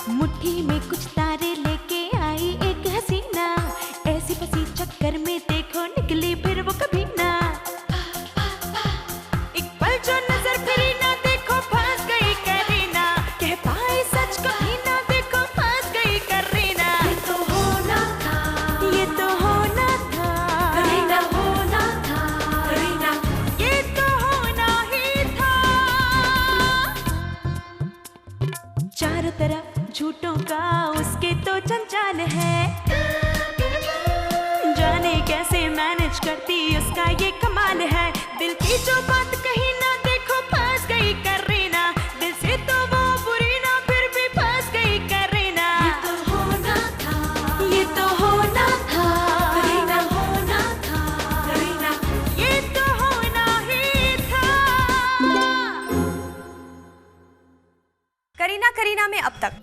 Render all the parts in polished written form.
मुट्ठी में कुछ तारे लेके आई एक हसीना, ऐसी फंसी चक्कर में देखो निकली फिर वो कभी ना। एक पल जो नजर फिरी ना देखो फंस गई करीना, कह पाए सच कभी ना देखो फंस गई करीना। ये तो होना था, ये तो होना था करीना, होना था करीना, ये तो होना ही था। चारों तरफ झूठों का उसके तो जंजाल है, जाने कैसे मैनेज करती उसका ये कमाल है। दिल की जो बात कही ना देखो फंस गई करीना, दिल से तो वो बुरी ना फिर भी फंस गई करीना। ये तो होना था, ये तो होना था करीना, होना था करीना, ये तो होना ही था। करीना करीना में अब तक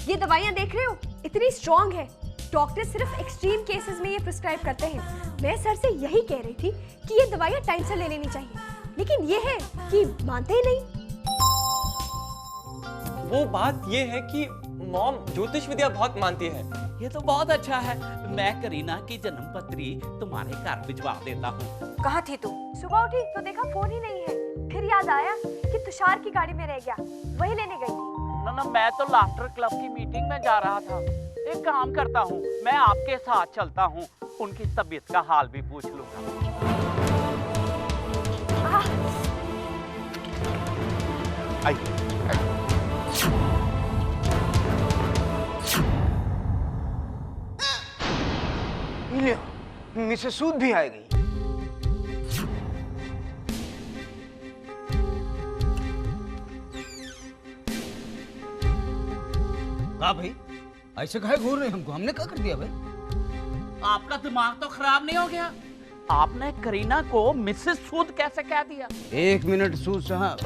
ये दवाइयाँ देख रहे हो, इतनी स्ट्रॉन्ग है। डॉक्टर सिर्फ एक्सट्रीम केसेस में ये प्रिस्क्राइब करते हैं। मैं सर से यही कह रही थी कि ये दवाइयाँ टाइम से ले लेनी चाहिए, लेकिन ये है कि मानते ही नहीं। वो बात ये है कि मॉम ज्योतिष विद्या बहुत मानती है। ये तो बहुत अच्छा है। मैं करीना की जन्म पत्री तुम्हारे घर भिजवा देता हूँ। कहाँ थी तू? सुबह उठी तो देखा फोन ही नहीं है, फिर याद आया कि तुषार की गाड़ी में रह गया, वही लेने गई थी। ना मैं तो लाफ्टर क्लब की मीटिंग में जा रहा था। एक काम करता हूँ, मैं आपके साथ चलता हूँ, उनकी तबीयत का हाल भी पूछ लूंगा। मिसेस सूद भी आ गई। हाँ भाई, ऐसे काहे घूर रहे हमको? हमने क्या कर दिया भाई? आपका दिमाग तो खराब नहीं हो गया? आपने करीना को मिसेस सूद कैसे कह दिया? एक मिनट सूद साहब,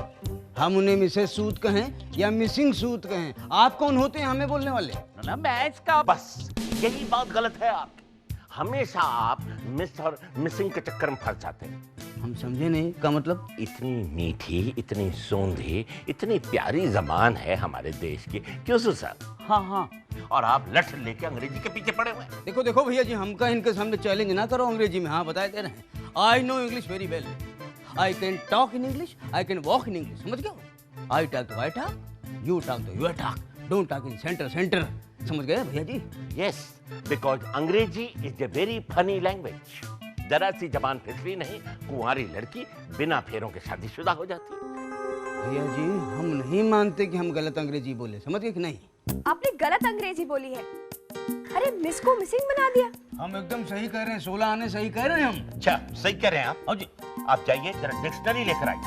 हम उन्हें मिसेस सूद कहें या मिसिंग सूद कहें, आप कौन होते हैं हमें बोलने वाले? ना मैं इसका बस यही बात गलत है आपकी। हमेशा आप मिस और मिसिंग के चक्कर में फंस जाते हैं। हम समझे नहीं, का मतलब? इतनी मीठी, इतनी सौंधी, इतनी प्यारी जबान है हमारे देश की, क्यों साहब? हाँ हाँ। और आप लठ लेके अंग्रेजी के पीछे पड़े हुए हैं। देखो देखो भैया जी, हमका इनके सामने चैलेंज ना करो अंग्रेजी में। हाँ बताए दे रहे हैं, I know English very well, I can talk in English, I can walk in English, समझ गए? आई टॉक तो आई टॉक, यू टॉक तो you talk, don't talk in centre centre, समझ गए भैया जी? यस, बिकॉज अंग्रेजी is a very funny language. जरा सी जबान फिसली नहीं, कुंवारी लड़की बिना फेरों के शादीशुदा हो जाती है। भैया जी हम नहीं मानते कि हम गलत अंग्रेजी बोले, समझ गए कि नहीं? आपने गलत अंग्रेजी बोली है। अरे मिस को मिसिंग बना दिया। हम एकदम सही कह रहे हैं, 16 आने सही कह रहे हैं हम। अच्छा सही कह रहे हैं आप? हाँ जी। आप जाइए जरा डिक्शनरी लेकर आइए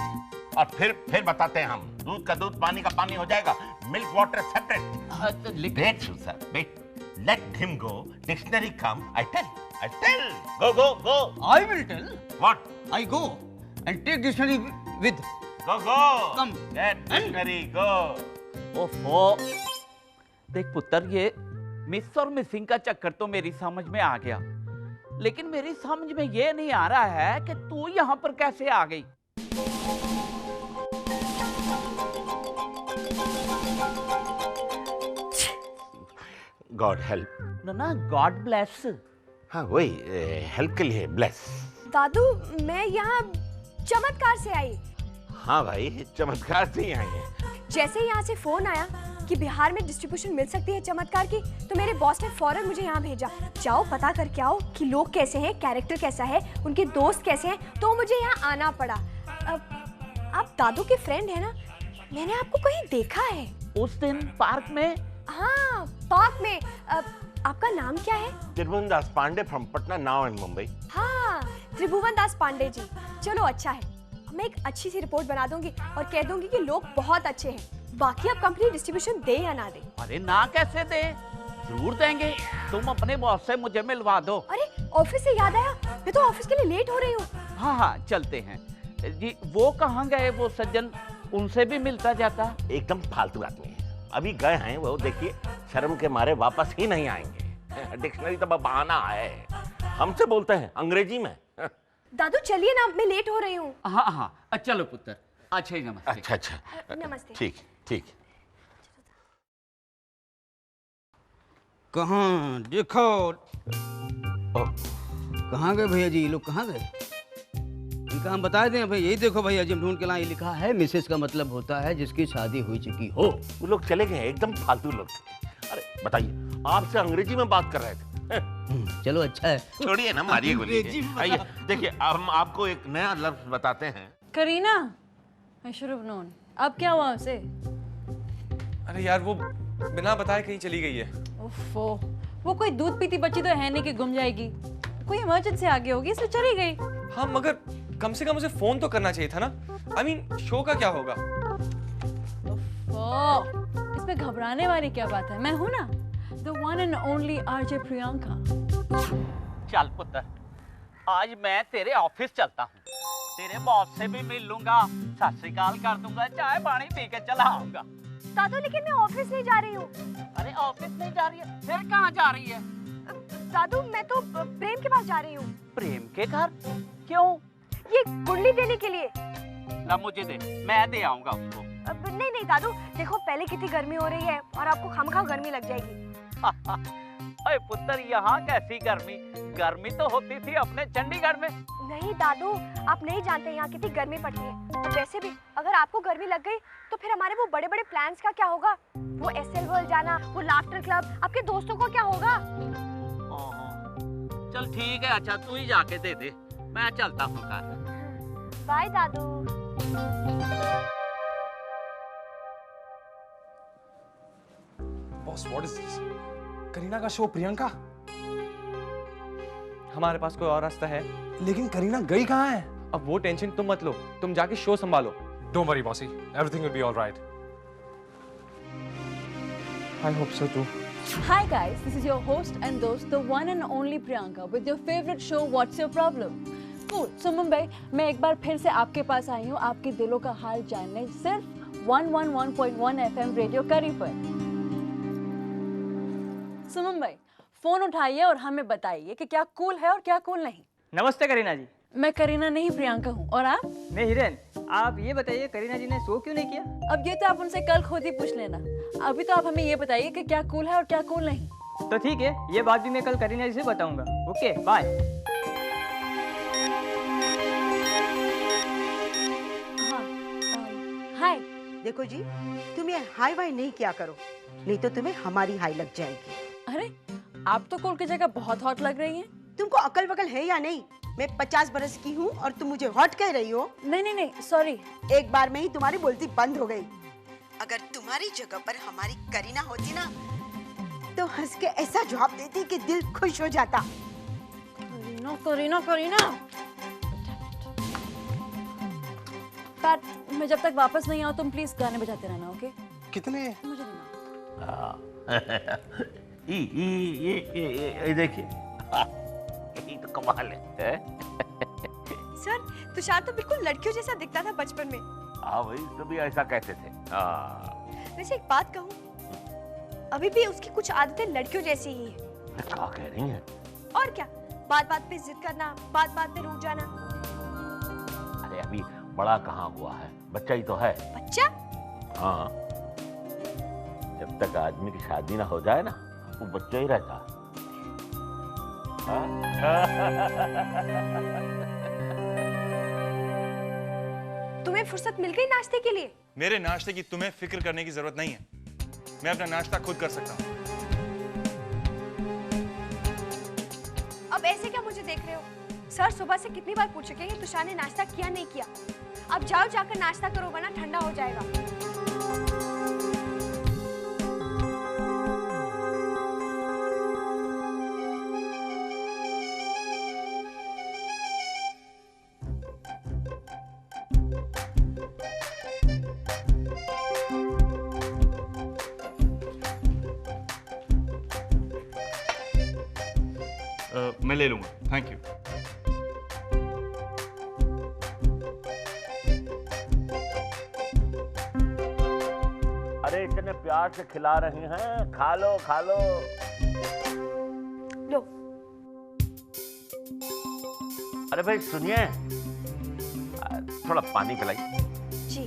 और फिर बताते हैं हम। दूध का दूध, पानी का पानी हो जाएगा, milk water separate. Wait sir, wait, let him go, dictionary come, I tell, go. I will tell. What? I go and take dictionary with. Go. Come. Get dictionary, go. ओफो, देख पुत्र, ये मिस और मिसिंग का चक्कर तो मेरी समझ में आ गया, लेकिन मेरी समझ में ये नहीं आ रहा है कि तू यहाँ पर कैसे आ गई। God help. ना गॉड ब्लेस। हाँ वही, हेल्प के लिए ब्लेस। दादू मैं यहाँ चमत्कार से आई। हाँ भाई, चमत्कार से ही आए हैं। जैसे ही यहाँ से फोन आया कि बिहार में डिस्ट्रीब्यूशन मिल सकती है चमत्कार की, तो मेरे बॉस ने फौरन मुझे यहाँ भेजा। जाओ पता करके आओ कि लोग कैसे हैं, कैरेक्टर कैसा है, उनके दोस्त कैसे हैं। तो मुझे यहाँ आना पड़ा। आप दादू के फ्रेंड है ना? मैंने आपको कहीं देखा है। उस दिन पार्क में? हाँ पार्क में। आपका नाम क्या है? Tribhuvan Das Pandey from Patna now in Mumbai. हाँ त्रिभुवन दास पांडे जी, चलो अच्छा है। मैं एक अच्छी सी रिपोर्ट बना दूंगी और कह दूंगी कि लोग बहुत अच्छे हैं। बाकी अब कंपनी डिस्ट्रीब्यूशन दे या ना दे। अरे ना कैसे दे, जरूर देंगे। तुम अपने बॉस से मुझे मिलवा दो। अरे ऑफिस से याद आया, मैं तो ऑफिस के लिए लेट हो रही हूँ। हाँ चलते हैं जी। वो कहाँ गए वो सज्जन, उनसे भी मिलता जाता? एकदम फालतू आदमी है, अभी गए हैं वो, देखिए शर्म के मारे वापस ही नहीं आएंगे। डिक्शनरी तो बहाना है, हमसे बोलते हैं अंग्रेजी में। दादू चलिए ना, मैं लेट हो रही हूँ। हाँ हाँ चलो पुत्र। अच्छा ही नमस्ते। अच्छा अच्छा नमस्ते। ठीक ठीक। कहाँ देखो, कहाँ गए भैया जी? ये लोग कहाँ गए? इनका हम बता दें भाई, यही देखो भैया जी, हम ढूंढ के लाए, लिखा है मिसेस का मतलब होता है जिसकी शादी हो चुकी हो। वो लोग चले गए, एकदम फालतू लोग थे। अरे बताइए, आपसे अंग्रेजी में बात कर रहे थे। चलो अच्छा है। छोड़िए ना, मारिए गोली। आइए देखिए, हम आपको एक नया लफ्ज बताते हैं। Kareena, I should have known। अब क्या हुआ उसे? अरे यार वो बिना बताए कहीं चली गई है। ओफो, वो कोई दूध पीती बच्ची तो है नहीं कि गुम जाएगी। कोई इमरजेंसी आ गई होगी इसलिए चली गई। हाँ मगर कम से कम उसे फोन तो करना चाहिए था ना। I mean, शो का क्या होगा? ओफो, इसमें घबराने वाली क्या बात है? मैं हूं ना, the one and only RJ Priyanka. चल पुत्र, आज मैं तेरे ऑफिस चलता हूँ, तेरे बॉस से भी मिल लूंगा, सत श्री अकाल कर दूंगा, चाय पानी पी के चला आऊंगा। दादू लेकिन मैं ऑफिस नहीं जा रही हूँ। अरे ऑफिस नहीं जा रही है, फिर कहाँ जा रही है? दादू मैं तो प्रेम के पास जा रही हूँ। प्रेम के घर? क्यों? ये कुंडली देने के लिए। ना मुझे दे, मैं दे आऊंगा उसको। नहीं नहीं दादू, देखो पहले कितनी गर्मी हो रही है और आपको खामखा गर्मी लग जाएगी। अरे पुत्र, यहाँ कैसी गर्मी? गर्मी तो होती थी अपने चंडीगढ़ में। नहीं दादू, आप नहीं जानते यहाँ कितनी गर्मी पड़ती है। और वैसे भी अगर आपको गर्मी लग गई तो फिर हमारे वो बड़े बड़े प्लान्स का क्या होगा? वो एसएल वर्ल्ड जाना, वो लाफ्टर क्लब, आपके दोस्तों को क्या होगा? चल ठीक है, अच्छा तू ही जाके दे दे, मैं चलता हूँ घर। बाय दादू। Boss what is this? Kareena का शो प्रियंका? हमारे पास कोई और रास्ता है? लेकिन करीना गई कहाँ है? अब वो टेंशन तुम मत लो, तुम जाके शो संभालो। Don't worry, bossy. Everything will be all right. I hope so too. Hi guys, this is your host and dost, the one and only Priyanka with your favorite show What's Your Problem? Cool. So Mumbai, मैं एक बार फिर से आपके पास आई हूँ आपके दिलों का हाल जानने, सिर्फ 111.1 FM रेडियो करी पर। So मुंबई, फोन उठाइए और हमें बताइए कि क्या कूल है और क्या कूल नहीं। नमस्ते करीना जी। मैं करीना नहीं प्रियंका हूँ, और आप? मैं हिरेन। आप ये बताइए करीना जी ने शो क्यों नहीं किया? अब ये तो आप उनसे कल खुद ही पूछ लेना। अभी तो आप हमें ये बताइए कि क्या कूल है और क्या कूल नहीं। तो ठीक है, ये बात भी मैं कल करीना जी से बताऊंगा। Okay bye. हाय। देखो जी, तुम ये हाई वाई नहीं किया करो, नहीं तो तुम्हें हमारी हाई लग जाएगी। अरे आप तो कूल की जगह बहुत हॉट लग रही हैं। तुमको अकल वकल है या नहीं? मैं 50 बरस की हूँ और तुम मुझे हॉट कह रही हो? नहीं सॉरी। एक बार में ही तुम्हारी बोलती बंद हो गई। अगर तुम्हारी जगह पर हमारी करीना होती ना, तो हंस के ऐसा जवाब देती कि दिल खुश हो जाता। करीना। पैट, मैं जब तक वापस नहीं आऊँ तुम प्लीज गाने बजाते रहना, ओके? कितने? मुझे देना। ये देखिए, ये तो कमाल है। सर, तुषार तो बिल्कुल लड़कियों जैसा दिखता था बचपन में। हाँ भाई, सभी ऐसा कहते थे। वैसे एक बात कहूँ, अभी भी उसकी कुछ आदतें लड़कियों जैसी ही है। क्या कह रही हैं? और क्या, बात बात पे जिद करना, बात बात पे रूठ जाना। अरे अभी बड़ा कहाँ हुआ है, बच्चा ही तो है। बच्चा? हाँ, जब तक आदमी की शादी ना हो जाए ना, वो बच्चा ही रहता। तुम्हें फुर्सत मिल गई नाश्ते के लिए? मेरे नाश्ते की तुम्हें फिक्र करने की जरूरत नहीं है, मैं अपना नाश्ता खुद कर सकता हूँ। अब ऐसे क्या मुझे देख रहे हो? सर सुबह से कितनी बार पूछ चुके हैं तुषार ने नाश्ता किया नहीं किया। अब जाओ जाकर नाश्ता करो वरना ठंडा हो जाएगा। मैं ले लूंगा, थैंक यू। अरे इतने प्यार से खिला रही हैं, खा लो खा लो। लो। अरे भाई सुनिए, थोड़ा पानी पिलाइए। जी।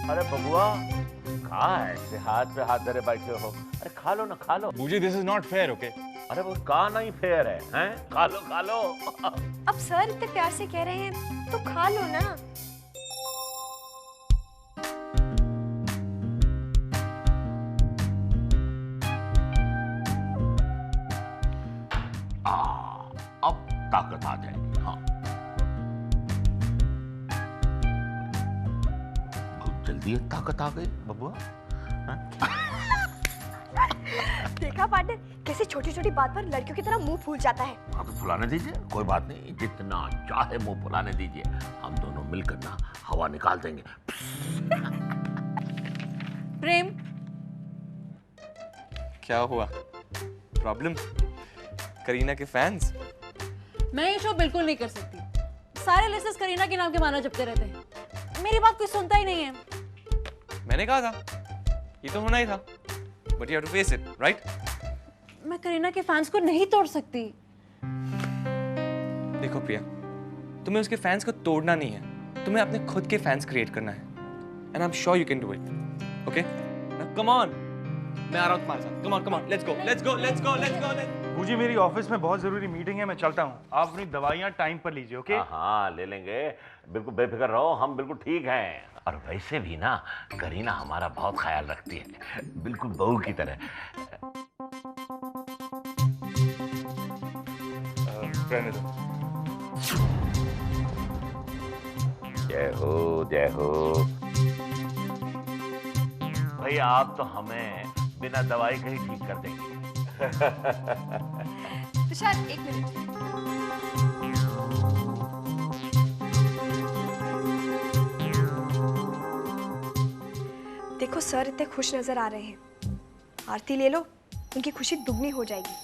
अरे बबुआ, कहाँ है ऐसे हाथ पे हाथ धरे बैठे हो? अरे खा लो ना, खा लो। बूजी, this is not fair, okay? अरे वो कहाँ नहीं फेयर है, हैं? खा लो, खा लो। अब सर इतने प्यार से कह रहे हैं तो खा लो ना। अब ताकत आ जाएगी। हाँ, बहुत जल्दी ताकत आ गई बबुआ। देखा पार्टनर, कैसे छोटी छोटी बात पर लड़कियों की तरह मुंह फूल जाता है। हाँ तो फुलाने दीजिए, कोई बात नहीं, जितना चाहे मुंह फुलाने दीजिए। हम दोनों मिलकर ना हवा निकाल देंगे। प्रेम, क्या हुआ? प्रॉब्लम? करीना के फैंस? मैं ये शो बिल्कुल नहीं कर सकती। सारे लिसनर्स करीना के नाम के माना जपते रहते हैं, मेरी बात कोई सुनता ही नहीं है। मैंने कहा था, ये तो होना ही था। But you have to face it, right? मैं करीना के फैंस को नहीं तोड़ सकती। देखो प्रिया, तुम्हें उसके फैंस को तोड़ना नहीं है, तुम्हें अपने खुद के फैंस क्रिएट करना है। And I am sure you can do it. Okay? Now come on, मैं आ रहा हूं तुम्हारे साथ। Come on, come on, let's go, let's go, let's go, let's go. बूजी, मेरी ऑफिस में बहुत जरूरी मीटिंग है, मैं चलता हूँ। आप अपनी दवाइयाँ टाइम पर लीजिए, ओके? हाँ, ले लेंगे, बिल्कुल बेफिक्र रहो, हम बिल्कुल ठीक हैं। और वैसे भी ना करीना हमारा बहुत ख्याल रखती है, बिल्कुल बहू की तरह। रहने दो। जय हो, जय हो। भैया आप तो हमें बिना दवाई के ही ठीक कर देंगे। तुषार, एक मिनट। देखो सर इतने खुश नजर आ रहे हैं, आरती ले लो, उनकी खुशी दुगनी हो जाएगी।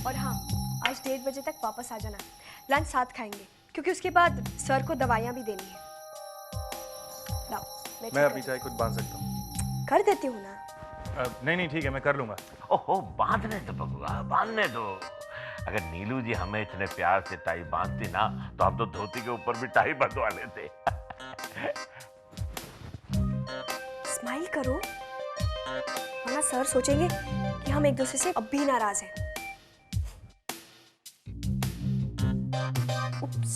और हाँ, आज 1:30 बजे तक वापस आ जाना, लंच साथ खाएंगे, क्योंकि उसके बाद सर को दवाइयाँ भी देनी है। लाओ, मैं अपनी चाय खुद बांध सकता हूँ। कर देती हूँ ना। नहीं, ठीक है, मैं कर लूंगा। ओहो, बांधने दो बबुआ, बांधने दो। अगर नीलू जी हमें इतने प्यार से टाई बांधती ना, तो हम तो धोती के ऊपर भी टाई बंधवा लेते। स्माइल करो, वरना सर सोचेंगे कि हम एक दूसरे से अब भी नाराज हैं। Oops.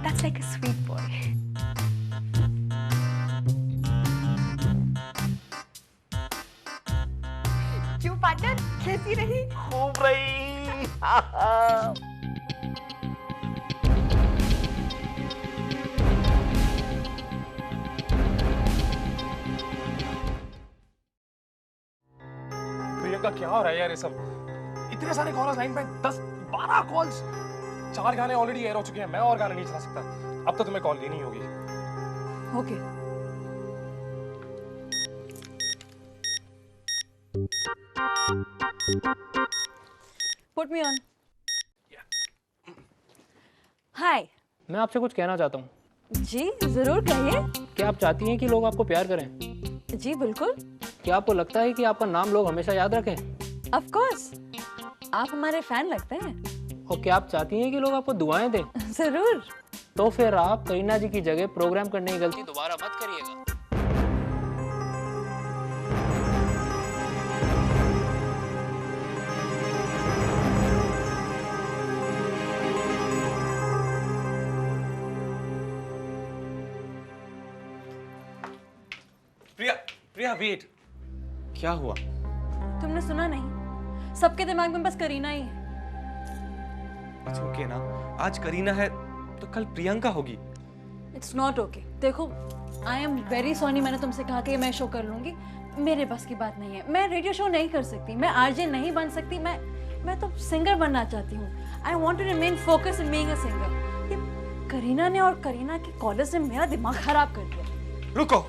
That's like a sweet boy. क्यों पार्टनर, कैसी रही? खूब रही। प्रियंका, क्या हो रहा है यार ये सब? इतने सारे कॉलर्स लाइन पे, 10-12 कॉल्स। 4 गाने ऑलरेडी एयर हो चुके हैं, मैं और गाने नहीं चला सकता। अब तो तुम्हें कॉल लेनी होगी। Okay. Put me on. Hi. मैं आपसे कुछ कहना चाहता हूँ। जी जरूर कहिए। क्या आप चाहती हैं कि लोग आपको प्यार करें? जी बिल्कुल। क्या आपको लगता है कि आपका नाम लोग हमेशा याद रखें? Of course. आप हमारे फैन लगते हैं। और क्या आप चाहती हैं कि लोग आपको दुआएं दें? जरूर। तो फिर आप करीना जी की जगह प्रोग्राम करने की गलती दोबारा मत करिएगा। प्रिया, प्रिया वेट, क्या हुआ? तुमने सुना नहीं? सबके दिमाग में बस करीना ही है। It's okay ना, आज करीना है तो कल प्रियंका होगी। It's not okay. देखो, I am very sorry, मैंने तुमसे कहा कि मैं शो कर लूंगी, मेरे बस की बात नहीं है। मैं रेडियो शो नहीं कर सकती, मैं आरजे नहीं बन सकती, मैं तो सिंगर बनना चाहती हूँ। I want to remain focused in being a singer. ये करीना ने और करीना के कॉलर्स ने मेरा दिमाग खराब कर दिया। रुको,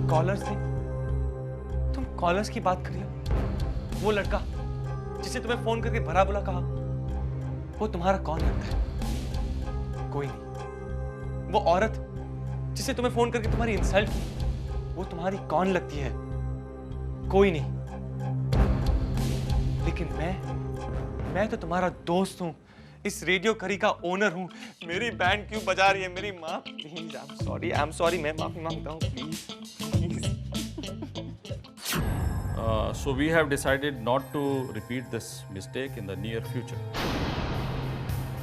कॉलर्स ने? तुम कॉलर्स की बात कर रही हो? वो लड़का जिसे तुम्हें फोन करके भला बुला कहा, वो तुम्हारा कौन लगता है? कोई नहीं, वो औरत जिसे तुम्हें फोन करके तुम्हारी इंसल्ट की, वो तुम्हारी कौन लगती है? कोई नहीं। लेकिन मैं तो तुम्हारा दोस्त हूं, इस रेडियो करी का ओनर हूं। मेरी बैंड क्यों बजा रही है? मेरी माँ, प्लीज, आई एम सॉरी, मैं माफी मांगता हूँ, please. So we have decided not to repeat this mistake in the near future.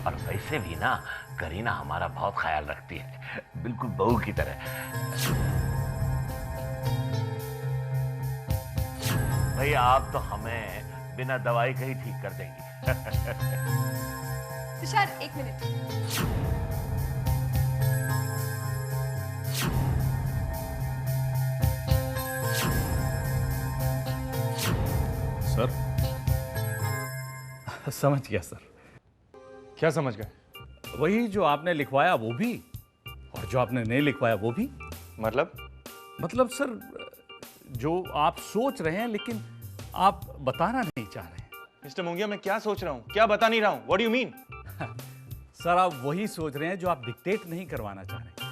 और वैसे भी ना करीना हमारा बहुत ख्याल रखती है, बिल्कुल बहू की तरह। भैया आप तो हमें बिना दवाई के ही ठीक कर देंगी। तुषार, एक मिनट। सर, समझ गया सर। क्या समझ गए? वही जो आपने लिखवाया वो भी, और जो आपने नहीं लिखवाया वो भी। मतलब सर, जो आप सोच रहे हैं लेकिन आप बताना नहीं चाह रहे हैं। मिस्टर मुंगिया, मैं क्या सोच रहा हूँ, क्या बता नहीं रहा हूँ? What do you mean? Sir, आप वही सोच रहे हैं जो आप डिक्टेट नहीं करवाना चाह रहे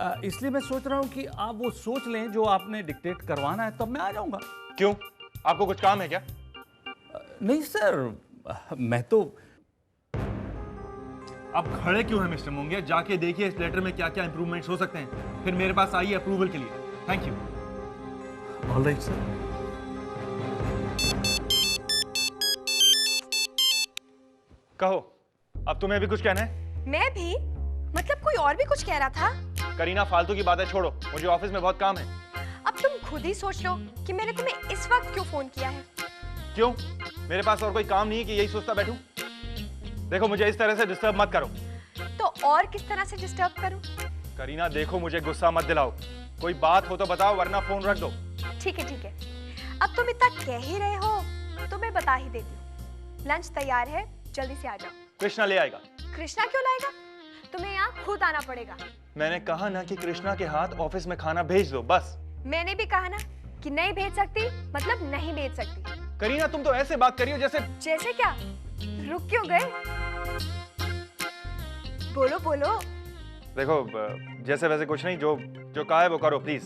हैं। इसलिए मैं सोच रहा हूँ कि आप वो सोच लें जो आपने डिक्टेट करवाना है, तब मैं आ जाऊंगा। क्यों? आपको कुछ काम है क्या? नहीं सर, मैं तो। आप खड़े क्यों हैं मिस्टर मुंगिया? जाके देखिए इस लेटर में क्या क्या इंप्रूवमेंट्स हो सकते हैं, फिर मेरे पास आइए अप्रूवल के लिए। Thank you. All right sir. कहो, अब तुम्हें भी कुछ कहना है? मैं भी? मतलब कोई और भी कुछ कह रहा था? करीना, फालतू की बातें छोड़ो, मुझे ऑफिस में बहुत काम है। अब तुम खुद ही सोच लो कि मैंने तुम्हें इस वक्त क्यों फोन किया है। क्यों? मेरे पास और कोई काम नहीं है कि यही सोचता बैठूं? देखो, मुझे इस तरह से डिस्टर्ब मत करो। तो और किस तरह से डिस्टर्ब करूं? करीना देखो, मुझे गुस्सा मत दिलाओ। कोई बात हो तो बताओ, वरना फोन रख दो। ठीक है ठीक है, अब तुम इतना कह ही रहे हो तो मैं बता ही देती हूँ। लंच तैयार है, जल्दी से आ जाओ। कृष्णा ले आएगा। कृष्णा क्यों लाएगा? तुम्हें यहाँ खुद आना पड़ेगा। मैंने कहा ना कि कृष्णा के हाथ ऑफिस में खाना भेज दो, बस। मैंने भी कहा ना कि नहीं भेज सकती, मतलब नहीं भेज सकती। करीना, तुम तो ऐसे बात करियो जैसे क्या? रुक क्यों गए? बोलो बोलो। देखो, जैसे वैसे कुछ नहीं, जो कहा है वो करो प्लीज।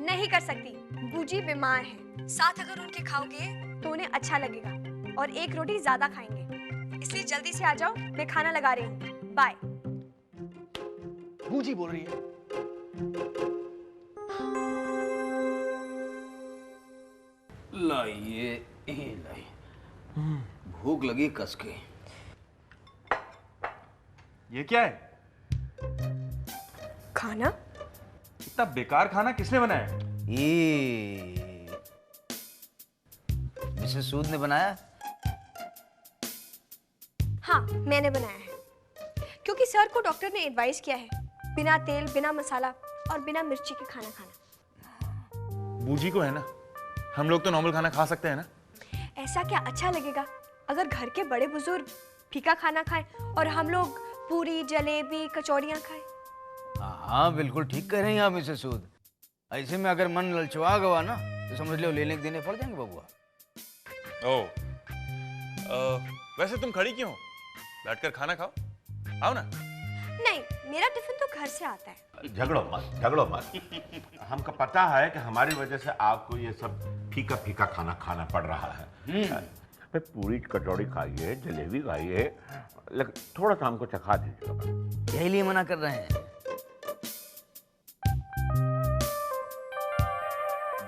नहीं कर सकती, बूजी बीमार है। साथ अगर उनके खाओगे तो उन्हें अच्छा लगेगा और एक रोटी ज्यादा खाएंगे। इसलिए जल्दी से आ जाओ, मैं खाना लगा रही हूँ। बाय। बूजी बोल रही है। लाइए, भूख लगी कस के। ये क्या है? खाना? इतना बेकार खाना किसने बनाया? ये मिसेस सूद ने बनाया। हाँ, मैंने बनाया है, क्योंकि सर को डॉक्टर ने एडवाइस किया है बिना तेल, बिना मसाला और बिना मिर्ची के खाना खाना। बूजी को है ना, हम लोग तो नॉर्मल खाना खा सकते हैं ना। ऐसा क्या अच्छा लगेगा अगर घर के बड़े बुजुर्ग फीका खाना खाएं और हम लोग पूरी, जलेबी, कचौड़ियाँ खाएं? हाँ, बिल्कुल ठीक कह रहे हैं आप मिसेस सूद। ऐसे में अगर मन ललचवा गवा ना तो समझ लो लेने के देने पड़ जाएंगे बबुआ। ओह, वैसे तुम खड़ी क्यों हो? बैठकर खाना खाओ, आओ ना। नहीं, मेरा टिफिन तो घर से आता है। झगड़ो मत। हमको पता है कि हमारी वजह से आपको ये सब फीका फीका खाना खाना पड़ रहा है। पूरी कचौड़ी खाइए, जलेबी खाइए, लेकिन थोड़ा सा हमको चखा दीजिएगा। यही लिए मना कर रहे हैं।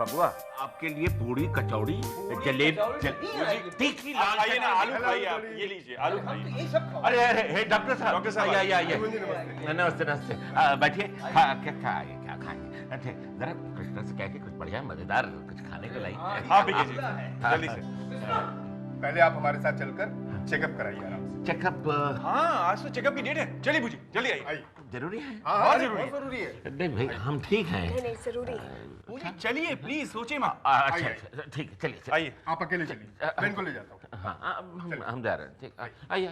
बबुआ, आपके लिए पूरी कचौड़ी, जलेबी, तीखी लाल खाइए ना, आलू खाइए आप, ये लीजिए, आलू खाइए। अरे डॉक्टर साहब, आइए। नमस्ते। बैठिए। क्या खाएंगे? अच्छा, जरा कृष्णा से कह के कुछ बढ़िया मजेदार कुछ खाने को लाइए। हाँ, जल्दी से। पहले आप हमारे साथ चलकर चेकअप कराइए आराम से। चेकअप? हाँ, आज तो चेकअप की डेट है। चलिए बूजी, जल्दी आइए। जरूरी है? हाँ, जरूरी है। नहीं भाई, हम ठीक हैं। नहीं, जरूरी है। बूजी चलिए, प्लीज, सोचिए मत। अच्छा, ठीक है, चलिए। आइए। आप अकेले चलिए, मैं इनको ले जाता हूँ। हाँ, हम जा रहे हैं। ठीक, आइए।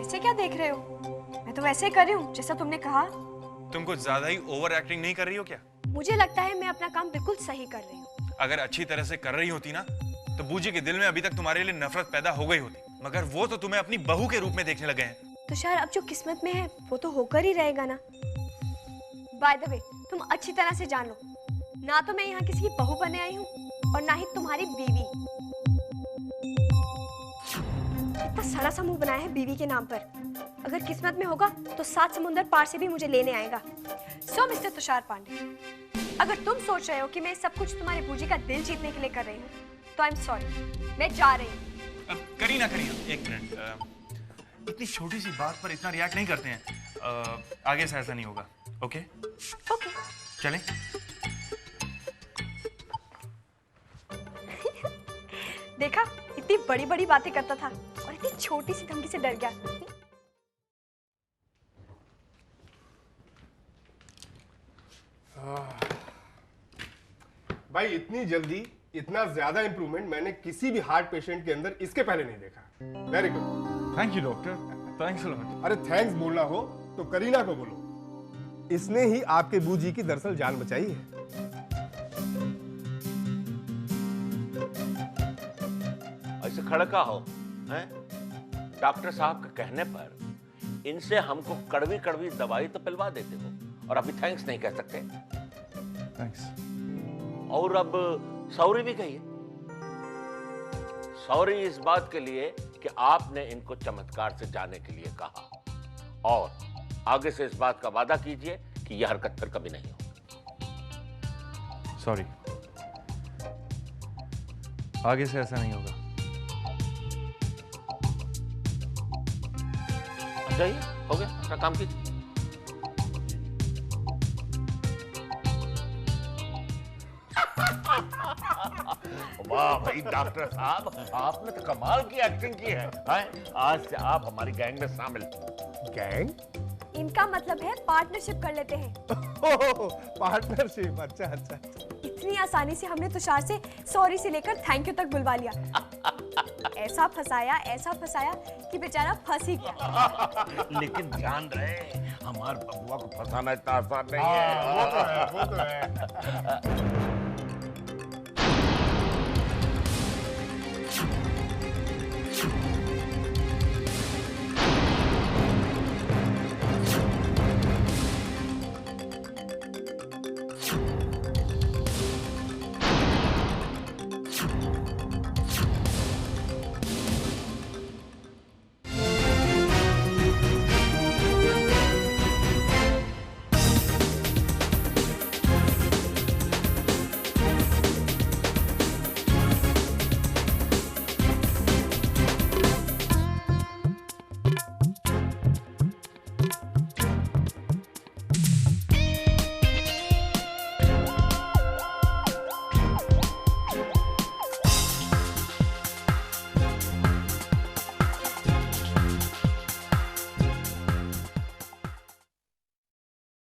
ऐसे क्या देख रहे हो? मैं तो वैसे ही कर रही हूँ जैसा तुमने कहा। तुम कुछ ज्यादा ही ओवर एक्टिंग नहीं कर रही हो क्या? मुझे लगता है मैं अपना काम बिल्कुल सही कर रही हूँ। अगर अच्छी तरह से कर रही होती ना, तो बूजी के दिल में अभी तक तुम्हारे लिए नफरत पैदा हो गई होती। मगर वो तो तुम्हें अपनी बहू के रूप में देखने लगे हैं। तुषार, अब जो किस्मत में है वो तो होकर ही रहेगा ना। बाय द वे, तुम अच्छी तरह से जान लो, ना तो मैं यहाँ किसी की बहू बनने आई हूँ और ना ही तुम्हारी बीवी। इतना सड़ा सा मुंह बनाया है बीवी के नाम पर। अगर किस्मत में होगा तो 7 समुंदर पार से भी मुझे लेने आएगा। सो मिस्टर तुषार पांडे, अगर तुम सोच रहे हो कि मैं सब कुछ तुम्हारे बूजी का दिल जीतने के लिए कर रही हूँ तो आई एम सॉरी, मैं जा रही हूँ। करीना, एक मिनट। इतनी छोटी सी बात पर इतना रिएक्ट नहीं करते हैं। आगे से ऐसा नहीं होगा। ओके ओके, चलें? देखा, इतनी बड़ी बड़ी बातें करता था और इतनी छोटी सी धमकी से डर गया। भाई इतनी जल्दी इतना ज्यादा इंप्रूवमेंट मैंने किसी भी हार्ट पेशेंट के अंदर इसके पहले नहीं देखा। Very good. Thank you doctor, thanks a lot. अरे थैंक्स बोलना हो तो करीना को बोलो, इसने ही आपके बूजी की दरअसल जान बचाई है। ऐसे खड़का हो हैं? डॉक्टर साहब के कहने पर इनसे हमको कड़वी कड़वी दवाई तो पिलवा देते हो और अभी थैंक्स नहीं कह सकते। थैंक्स। और अब सॉरी भी कहिए। सॉरी इस बात के लिए कि आपने इनको चमत्कार से जाने के लिए कहा, और आगे से इस बात का वादा कीजिए कि यह हरकत फिर कभी नहीं हो। सॉरी, आगे से ऐसा नहीं होगा। जाइए, हो गया, अपना काम कीजिए। वाह भाई डॉक्टर साहब, आपने तो कमाल की एक्टिंग की है। आज से आप हमारी गैंग में शामिल। गैंग? इनका मतलब है पार्टनरशिप कर लेते हैं। पार्टनरशिप, अच्छा अच्छा। इतनी आसानी से हमने तुषार से सॉरी से लेकर थैंक यू तक बुलवा लिया। ऐसा फंसाया कि बेचारा फंस ही गया। लेकिन ध्यान रहे, हमारे बबुआ को फंसाना इतना आसान नहीं है। वो तो है, वो तो है। है